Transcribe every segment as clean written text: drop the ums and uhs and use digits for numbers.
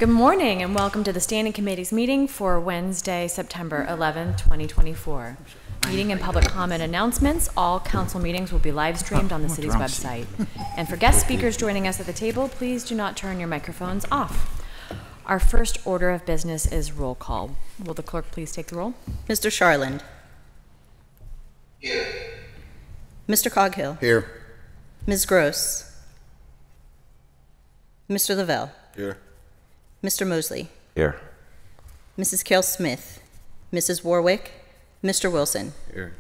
Good morning and welcome to the Standing Committee's meeting for Wednesday, September 11, 2024. Meeting and public comment announcements. All council meetings will be live streamed on the city's website. And for guest speakers joining us at the table, please do not turn your microphones off. Our first order of business is roll call. Will the clerk please take the roll? Mr. Charland. Here. Mr. Coghill. Here. Ms. Gross. Mr. Lavelle. Here. Mr. Mosley. Here. Mrs. Cale Smith. Mrs. Warwick. Mr. Wilson. Here.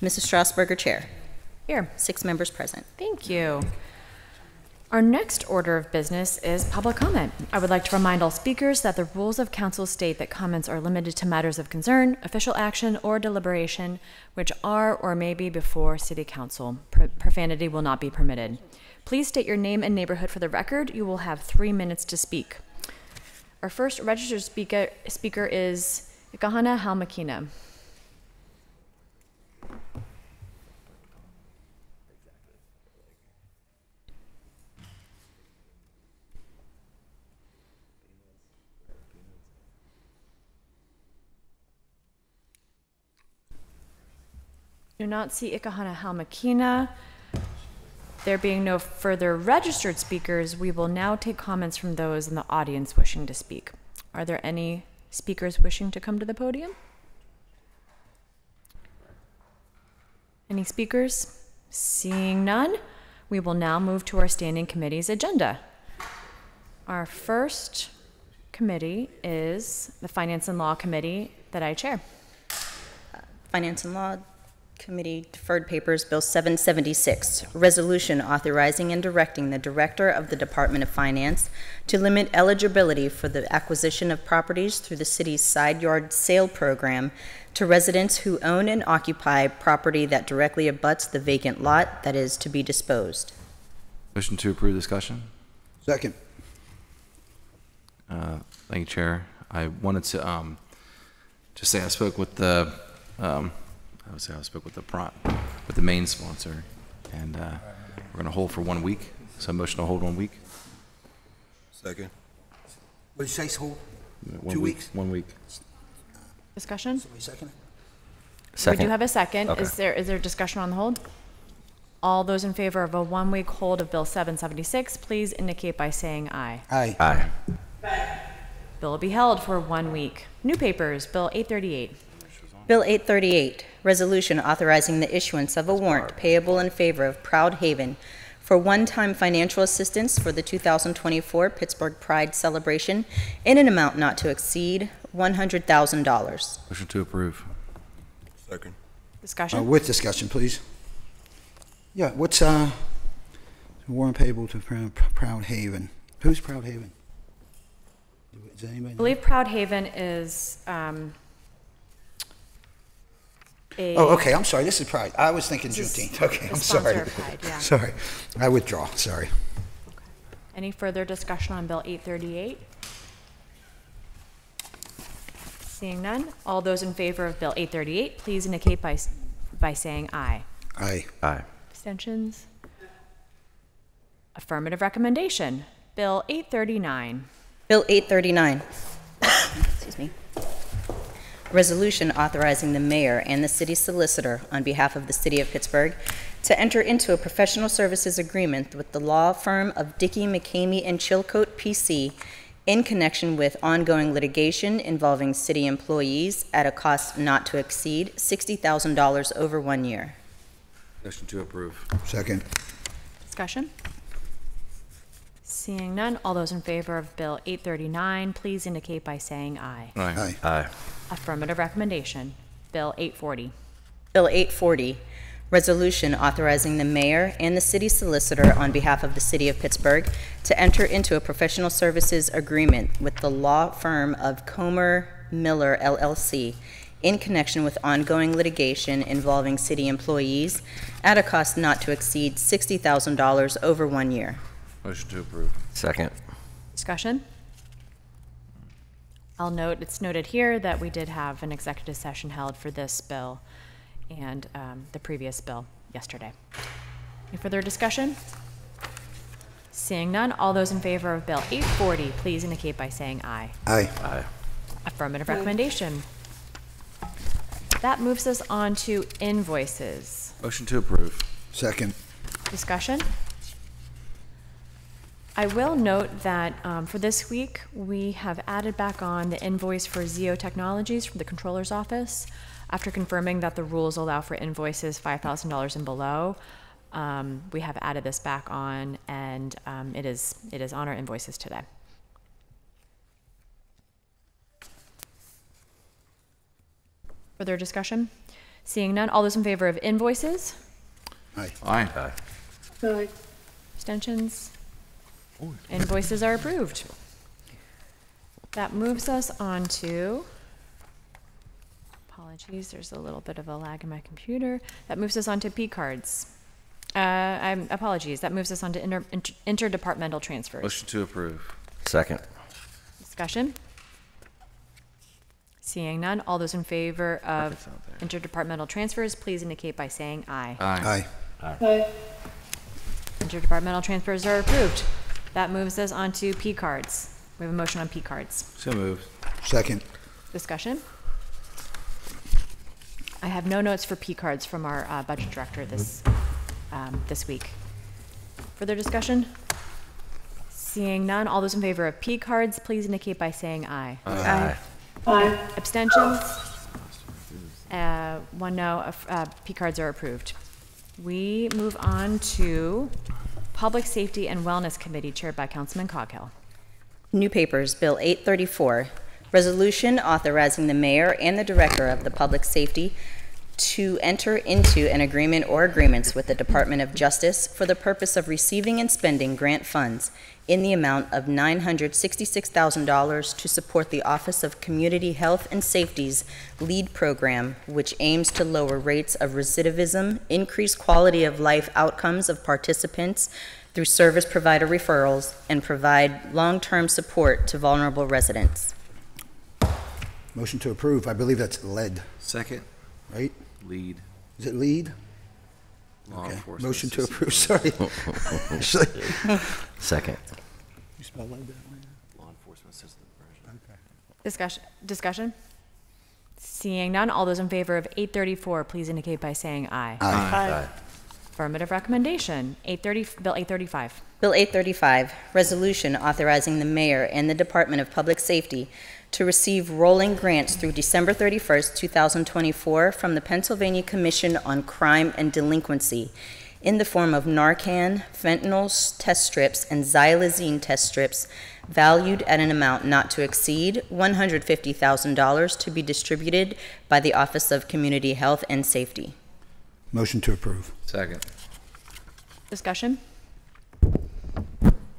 Mrs. Strasburger, Chair. Here. 6 members present. Thank you. Our next order of business is public comment. I would like to remind all speakers that the rules of council state that comments are limited to matters of concern, official action, or deliberation, which are or may be before City Council. Profanity will not be permitted. Please state your name and neighborhood for the record. You will have 3 minutes to speak. Our first registered speaker is Ikahana Halmakina. Do not see Ikahana Halmakina. There being no further registered speakers, we will now take comments from those in the audience wishing to speak. Are there any speakers wishing to come to the podium? Any speakers? Seeing none, we will now move to our standing committee's agenda. Our first committee is the Finance and Law Committee that I chair. Finance and Law Committee Deferred Papers, Bill 776, Resolution authorizing and directing the Director of the Department of Finance to limit eligibility for the acquisition of properties through the city's side yard sale program to residents who own and occupy property that directly abuts the vacant lot that is to be disposed. Motion to approve discussion. Second. Thank you, Chair. I wanted to just say I spoke with the I spoke with the main sponsor, and we're going to hold for 1 week. So motion to hold 1 week. Second. What did you say, hold? 2 weeks? 1 week. Discussion? Somebody second it? We do have a second. Okay. Is there discussion on the hold? All those in favor of a 1 week hold of Bill 776, please indicate by saying aye. Aye. Aye. Bill will be held for 1 week. New papers, Bill 838. Bill 838, Resolution authorizing the issuance of a warrant payable in favor of Proud Haven for one-time financial assistance for the 2024 Pittsburgh Pride celebration in an amount not to exceed $100,000. Motion to approve. Second. Discussion? With discussion, please. Yeah, what's warrant payable to Proud Haven? Who's Proud Haven? Does anybody know? I believe Proud Haven is Oh, okay, I'm sorry, this is Pride. I was thinking Juneteenth. Okay, I'm sorry. Pride, yeah. Sorry, I withdraw, sorry. Okay. Any further discussion on Bill 838? Seeing none, all those in favor of Bill 838, please indicate by saying aye. Aye. Aye. Abstentions? Affirmative recommendation. Bill 839. Bill 839, excuse me. Resolution authorizing the mayor and the city solicitor on behalf of the city of Pittsburgh to enter into a professional services agreement with the law firm of Dickey, McCamey, and Chilcote, P.C. in connection with ongoing litigation involving city employees at a cost not to exceed $60,000 over 1 year. Motion to approve. Second. Discussion? Seeing none, all those in favor of Bill 839, please indicate by saying aye. Aye. Aye. Affirmative recommendation. Bill 840. Bill 840, resolution authorizing the mayor and the city solicitor on behalf of the city of Pittsburgh to enter into a professional services agreement with the law firm of Comer Miller LLC in connection with ongoing litigation involving city employees at a cost not to exceed $60,000 over 1 year. Motion to approve. Second. Discussion? I'll note, it's noted here that we did have an executive session held for this bill and the previous bill yesterday. Any further discussion? Seeing none, all those in favor of Bill 840, please indicate by saying aye. Aye. Aye. Affirmative recommendation. That moves us on to invoices. Motion to approve. Second. Discussion? I will note that for this week, we have added back on the invoice for Zeo Technologies from the Controller's Office. After confirming that the rules allow for invoices $5,000 and below, we have added this back on, and it is on our invoices today. Further discussion? Seeing none, all those in favor of invoices? Aye. Aye. Aye. Abstentions? Invoices are approved. That moves us on to, apologies, there's a little bit of a lag in my computer. That moves us on to P cards. Apologies, that moves us on to interdepartmental transfers. Motion to approve. Second. Discussion? Seeing none, all those in favor of It's out there. interdepartmental transfers, please indicate by saying aye. Aye. Aye. Aye. Interdepartmental transfers are approved. That moves us on to P cards. We have a motion on P cards. So moved. Second. Discussion? I have no notes for P cards from our budget director this week. Further discussion? Seeing none, all those in favor of P cards, please indicate by saying aye. Aye. Aye. Abstentions? One no, P cards are approved. We move on to Public Safety and Wellness Committee chaired by Councilman Coghill. New papers, Bill 834, resolution authorizing the mayor and the director of the public safety to enter into an agreement or agreements with the Department of Justice for the purpose of receiving and spending grant funds in the amount of $966,000 to support the Office of Community Health and Safety's LEAD program, which aims to lower rates of recidivism, increase quality of life outcomes of participants through service provider referrals, and provide long-term support to vulnerable residents. Motion to approve. I believe that's lead, Second. right? Lead. Is it lead? Law Okay. enforcement Motion to assistant. approve, sorry. Actually, Second. you spell lead that way? Law enforcement assistant version. Discussion? Seeing none, all those in favor of 834, please indicate by saying aye. Aye. Affirmative recommendation. Bill 835. Bill 835, resolution authorizing the mayor and the Department of Public Safety to receive rolling grants through December 31st, 2024 from the Pennsylvania Commission on Crime and Delinquency in the form of Narcan, fentanyl test strips, and xylazine test strips valued at an amount not to exceed $150,000 to be distributed by the Office of Community Health and Safety. Motion to approve. Second. Discussion?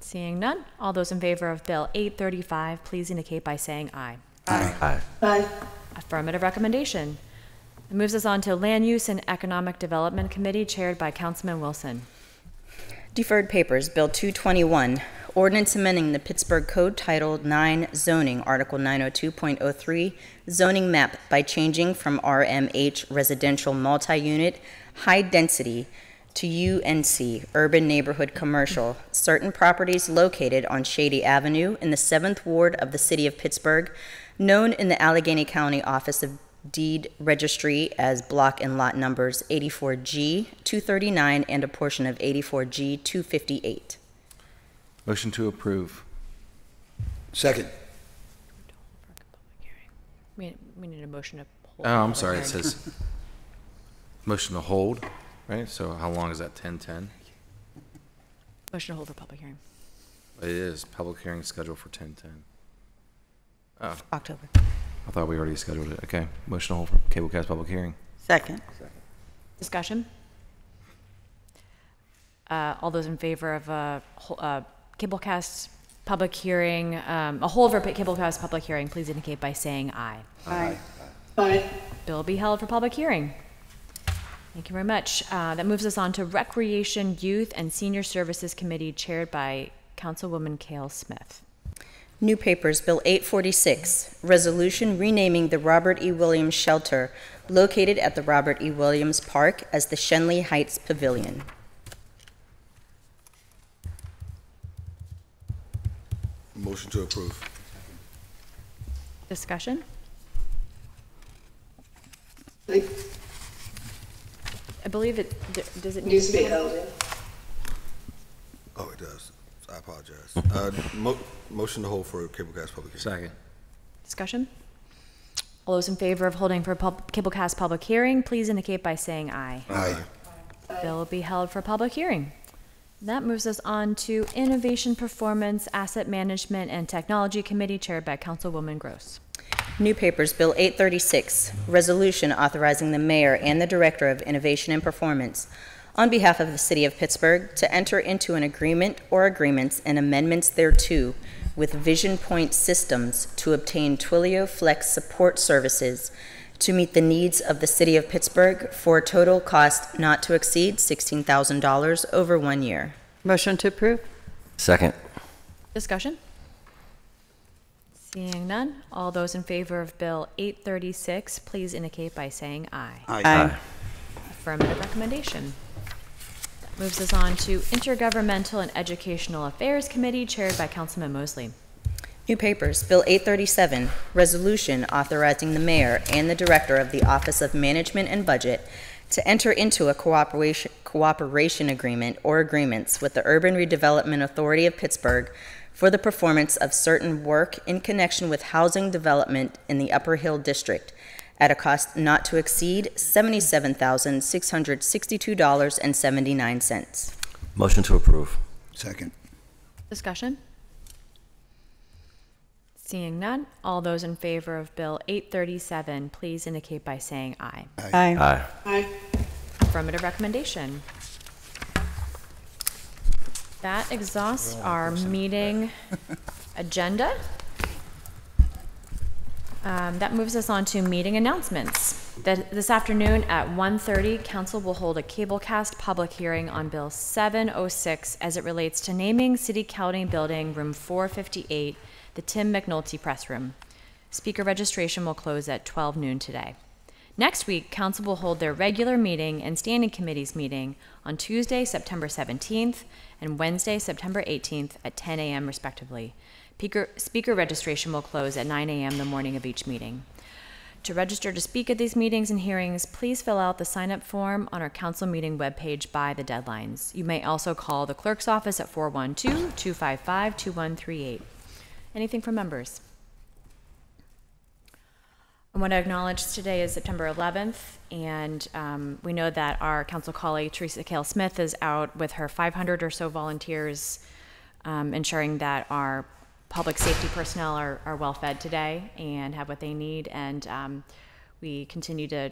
Seeing none, all those in favor of Bill 835, please indicate by saying aye. Aye. Aye. Affirmative recommendation. It moves us on to Land Use and Economic Development Committee chaired by Councilman Wilson. Deferred papers, Bill 221, ordinance amending the Pittsburgh Code Title 9 zoning, Article 902.03, zoning map by changing from RMH residential multi-unit high density to UNC, urban neighborhood commercial, certain properties located on Shady Avenue in the 7th Ward of the City of Pittsburgh, known in the Allegheny County Office of Deed Registry as block and lot numbers 84G 239 and a portion of 84G 258. Motion to approve. Second. We need a motion to hold. Oh, I'm public sorry, it hearing. says motion to hold, right? So how long is that, 10:10? Motion to hold for public hearing. It is, public hearing scheduled for 10:10. Oh, October. I thought we already scheduled it. Okay, motion to hold for Cablecast public hearing. Second. Discussion? All those in favor of Cablecast public hearing, a hold for Cablecast public hearing, please indicate by saying aye. Aye. Aye. Bill be held for public hearing. Thank you very much. That moves us on to Recreation, Youth, and Senior Services Committee chaired by Councilwoman Cale Smith. New papers, Bill 846, resolution renaming the Robert E. Williams Shelter located at the Robert E. Williams Park as the Shenley Heights Pavilion. Motion to approve. Discussion? Like, I believe it, does it need needs to to be? be held in. Oh, it does. I apologize. Motion to hold for cablecast public hearing. Second. Discussion? All those in favor of holding for a cablecast public hearing, please indicate by saying aye. Aye. Bill will be held for public hearing. That moves us on to Innovation, Performance, Asset Management, and Technology Committee, chaired by Councilwoman Gross. New papers, Bill 836, resolution authorizing the mayor and the director of innovation and performance on behalf of the city of Pittsburgh to enter into an agreement or agreements and amendments thereto with Vision Point Systems to obtain Twilio Flex support services to meet the needs of the city of Pittsburgh for a total cost not to exceed $16,000 over 1 year. Motion to approve? Second. Discussion? Seeing none, all those in favor of Bill 836, please indicate by saying aye. Aye. Affirmative recommendation. That moves us on to Intergovernmental and Educational Affairs Committee, chaired by Councilman Mosley. New papers, Bill 837, resolution authorizing the mayor and the director of the Office of Management and Budget to enter into a cooperation agreement or agreements with the Urban Redevelopment Authority of Pittsburgh for the performance of certain work in connection with housing development in the Upper Hill District at a cost not to exceed $77,662.79. Motion to approve. Second. Discussion? Seeing none, all those in favor of Bill 837, please indicate by saying aye. Aye. Aye. Aye. Affirmative recommendation. That exhausts our meeting agenda. That moves us on to meeting announcements. This afternoon at 1:30, Council will hold a cablecast public hearing on Bill 706 as it relates to naming City County Building Room 458 the Tim McNulty Press Room. Speaker registration will close at 12 noon today. Next week, Council will hold their regular meeting and standing committees meeting on Tuesday, September 17th and Wednesday, September 18th at 10 a.m. respectively. Speaker registration will close at 9 a.m. the morning of each meeting. To register to speak at these meetings and hearings, please fill out the sign-up form on our council meeting webpage by the deadlines. You may also call the clerk's office at 412-255-2138. Anything from members? I want to acknowledge today is September 11th, and we know that our council colleague, Teresa Kale-Smith, is out with her 500 or so volunteers, ensuring that our public safety personnel are well fed today and have what they need, and we continue to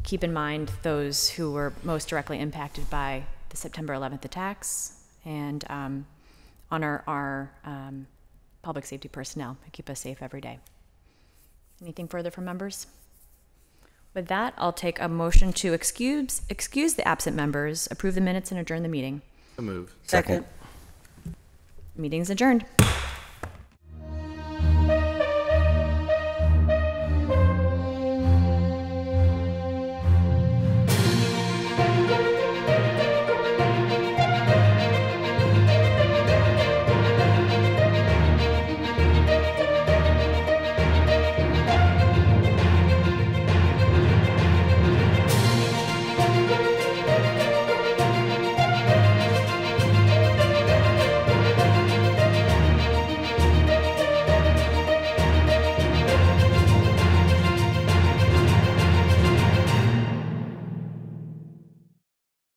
keep in mind those who were most directly impacted by the September 11th attacks, and honor our public safety personnel and keep us safe every day. Anything further from members? With that, I'll take a motion to excuse the absent members, approve the minutes, and adjourn the meeting. So move. Second. Meeting's adjourned.